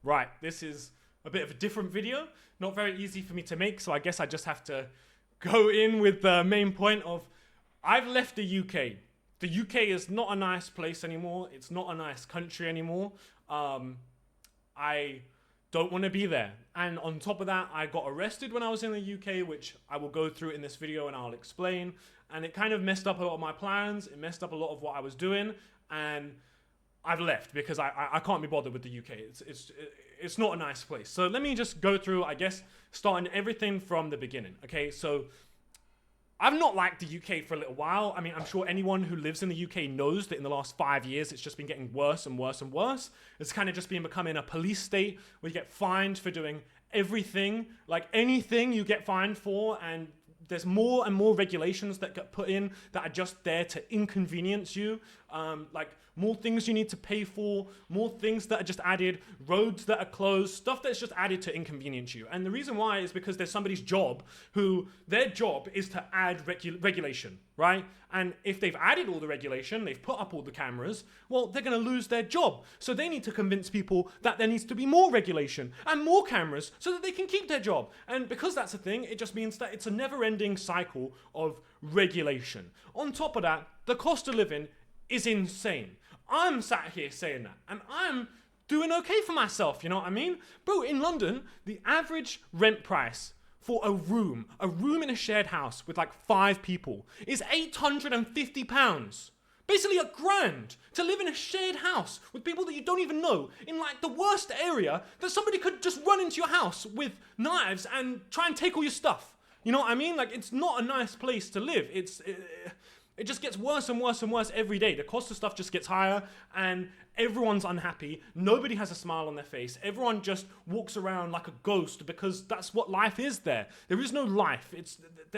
Right, this is a bit of a different video, not very easy for me to make, so I guess I just have to go in with the main point of I've left the UK. The UK is not a nice place anymore. It's not a nice country anymore. I don't want to be there. And on top of that, I got arrested when I was in the UK, which I will go through in this video and I'll explain. And it kind of messed up a lot of my plans. It messed up a lot of what I was doing. And I've left because I can't be bothered with the UK. It's not a nice place. So let me just go through, I guess, starting everything from the beginning. Okay, so I've not liked the UK for a little while. I mean, I'm sure anyone who lives in the UK knows that in the last 5 years, it's just been getting worse and worse and worse. It's kind of just been becoming a police state where you get fined for doing everything, like anything you get fined for, and there's more and more regulations that get put in that are just there to inconvenience you. Like more things you need to pay for, more things that are just added, roads that are closed, stuff that's just added to inconvenience you. And the reason why is because there's somebody's job who their job is to add regulation, right? And if they've added all the regulation, they've put up all the cameras, well, they're going to lose their job. So they need to convince people that there needs to be more regulation and more cameras so that they can keep their job. And because that's a thing, it just means that it's a never-ending cycle of regulation. On top of that, the cost of living is insane. I'm sat here saying that, and I'm doing okay for myself, you know what I mean? Bro, in London, the average rent price for a room in a shared house with like 5 people is £850. Basically £1,000 to live in a shared house with people that you don't even know in like the worst area that somebody could just run into your house with knives and try and take all your stuff. You know what I mean? Like, it's not a nice place to live. It just gets worse and worse and worse every day. The cost of stuff just gets higher and everyone's unhappy. Nobody has a smile on their face. Everyone just walks around like a ghost because that's what life is there. There is no life.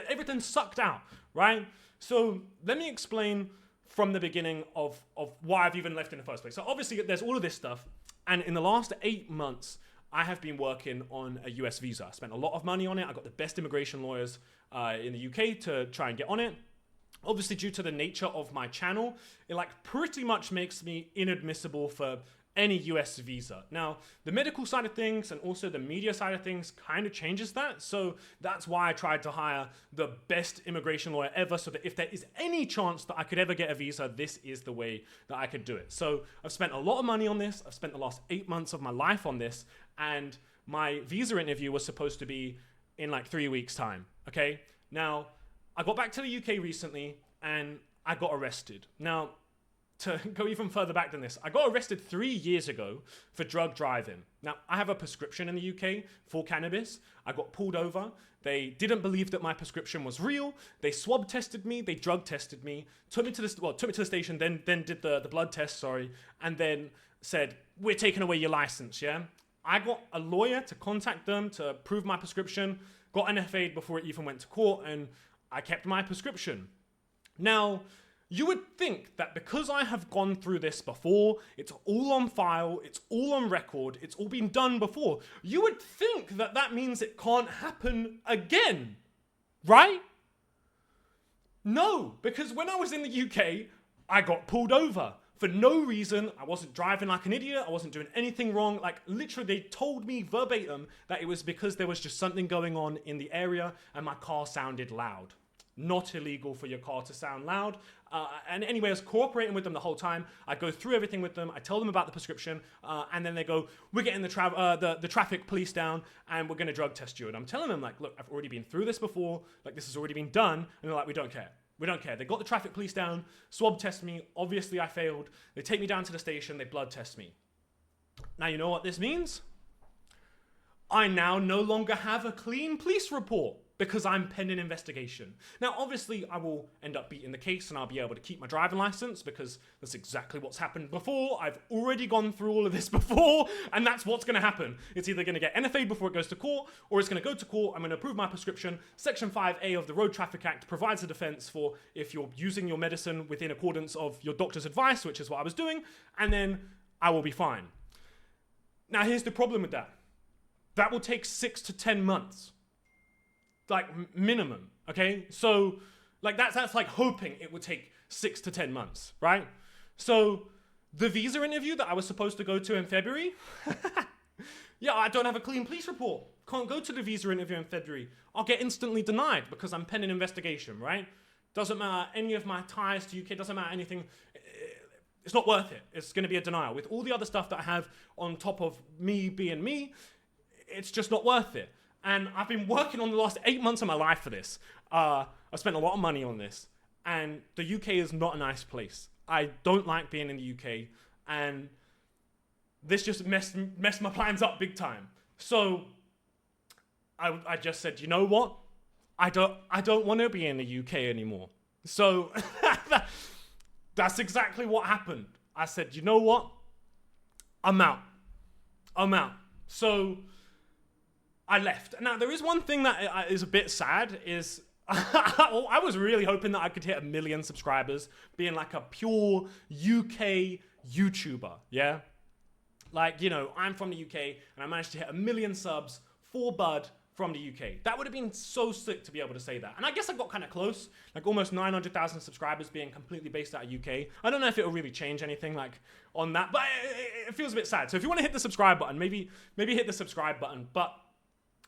Everything's sucked out, right? So let me explain from the beginning of why I've even left in the first place. So obviously there's all of this stuff. And in the last 8 months, I have been working on a US visa. I spent a lot of money on it. I got the best immigration lawyers in the UK to try and get on it. Obviously, due to the nature of my channel, it like pretty much makes me inadmissible for any US visa. Now, the medical side of things and also the media side of things kind of changes that. So that's why I tried to hire the best immigration lawyer ever, so that if there is any chance that I could ever get a visa, this is the way that I could do it. So I've spent a lot of money on this. I've spent the last 8 months of my life on this, and my visa interview was supposed to be in like 3 weeks' time. Okay. Now, I got back to the UK recently and I got arrested. Now, to go even further back than this, I got arrested 3 years ago for drug driving. Now, I have a prescription in the UK for cannabis. I got pulled over. They didn't believe that my prescription was real. They swab tested me. They drug tested me. Took me to the station, then did the blood test, and then said, we're taking away your license, yeah? I got a lawyer to contact them to prove my prescription, got NFA'd before it even went to court, and I kept my prescription. Now, you would think that because I have gone through this before, it's all on file, it's all on record, it's all been done before, you would think that that means it can't happen again, right? No, because when I was in the UK, I got pulled over. For no reason. I wasn't driving like an idiot. I wasn't doing anything wrong. Like, literally, they told me verbatim that it was because there was just something going on in the area and my car sounded loud. Not illegal for your car to sound loud. And anyway, I was cooperating with them the whole time. I go through everything with them. I tell them about the prescription. And then they go, we're getting the traffic police down and we're going to drug test you. And I'm telling them, like, look, I've already been through this before. Like, this has already been done. And they're like, we don't care. We don't care. They got the traffic police down, swab test me. Obviously, I failed. They take me down to the station. They blood test me. Now, you know what this means? I now no longer have a clean police report because I'm pending investigation. Now, obviously, I will end up beating the case and I'll be able to keep my driving license because that's exactly what's happened before. I've already gone through all of this before, and that's what's going to happen. It's either going to get NFA'd before it goes to court, or it's going to go to court. I'm going to approve my prescription. Section 5A of the Road Traffic Act provides a defense for if you're using your medicine within accordance of your doctor's advice, which is what I was doing, and then I will be fine. Now, here's the problem with that. That will take 6 to 10 months. Like, minimum, okay? So, like, that's like hoping it would take 6 to 10 months, right? So, the visa interview that I was supposed to go to in February Yeah, I don't have a clean police report. Can't go to the visa interview in February. I'll get instantly denied because I'm pending investigation, right? Doesn't matter any of my ties to UK, doesn't matter anything. It's not worth it. It's going to be a denial. With all the other stuff that I have on top of me being me, it's just not worth it. And I've been working on the last 8 months of my life for this. I spent a lot of money on this. And the UK is not a nice place. I don't like being in the UK. And this just messed my plans up big time. So I just said, you know what? I don't want to be in the UK anymore. So that's exactly what happened. I said, you know what? I'm out. So I left. Now, there is one thing that is a bit sad is I was really hoping that I could hit 1 million subscribers being like a pure UK YouTuber, yeah? Like, you know, I'm from the UK and I managed to hit 1 million subs for Bud from the UK. That would have been so sick to be able to say that. And I guess I got kind of close, like almost 900,000 subscribers being completely based out of UK. I don't know if it'll really change anything like on that, but it feels a bit sad. So if you want to hit the subscribe button, maybe hit the subscribe button. But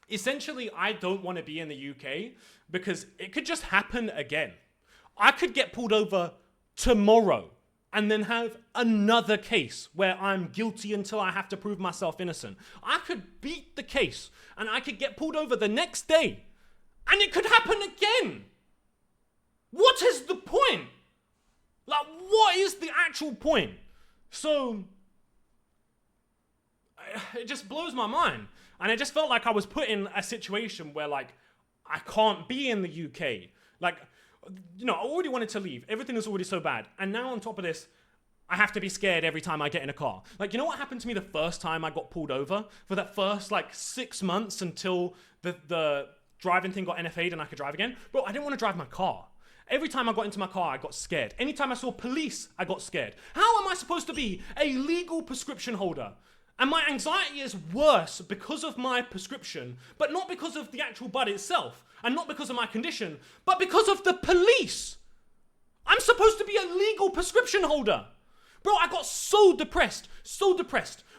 essentially, I don't want to be in the UK because it could just happen again. I could get pulled over tomorrow and then have another case where I'm guilty until I have to prove myself innocent. I could beat the case and I could get pulled over the next day and it could happen again. What is the point? Like, what is the actual point? So, it just blows my mind. And it just felt like I was put in a situation where, like, I can't be in the UK. Like, you know, I already wanted to leave. Everything is already so bad. And now on top of this, I have to be scared every time I get in a car. Like, you know what happened to me the first time I got pulled over? For that first, like, 6 months until the driving thing got NFA'd and I could drive again? Bro, I didn't want to drive my car. Every time I got into my car, I got scared. Anytime I saw police, I got scared. How am I supposed to be a legal prescription holder? And my anxiety is worse because of my prescription, but not because of the actual bud itself, and not because of my condition, but because of the police. I'm supposed to be a legal prescription holder. Bro, I got so depressed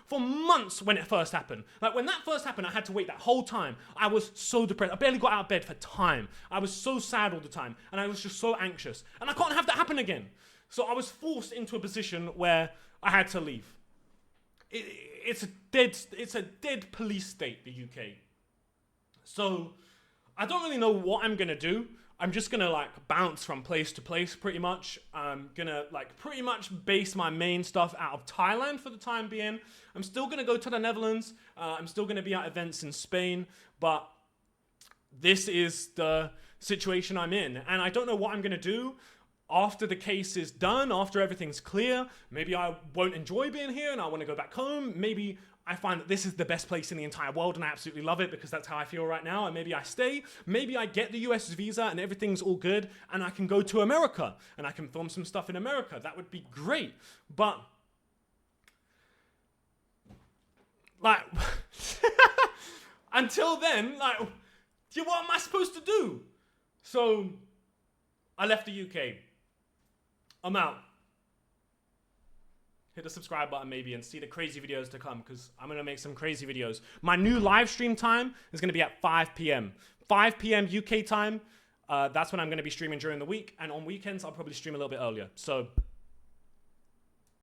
for months when it first happened. Like, when that first happened, I had to wait that whole time. I was so depressed. I barely got out of bed for time. I was so sad all the time, and I was just so anxious. And I can't have that happen again. So I was forced into a position where I had to leave. It's a dead police state, the UK. So I don't really know what I'm gonna do. I'm just gonna like bounce from place to place pretty much. I'm gonna like pretty much base my main stuff out of Thailand for the time being. I'm still gonna go to the Netherlands. I'm still gonna be at events in Spain, but this is the situation I'm in. And I don't know what I'm gonna do after the case is done, after everything's clear. Maybe I won't enjoy being here and I want to go back home. Maybe I find that this is the best place in the entire world and I absolutely love it because that's how I feel right now, and maybe I stay. Maybe I get the US visa and everything's all good and I can go to America and I can film some stuff in America. That would be great. But like until then, like, what am I supposed to do? So I left the UK. I'm out. Hit the subscribe button maybe and see the crazy videos to come, because I'm going to make some crazy videos. My new live stream time is going to be at 5 p.m. 5 p.m. UK time. That's when I'm going to be streaming during the week. And on weekends, I'll probably stream a little bit earlier. So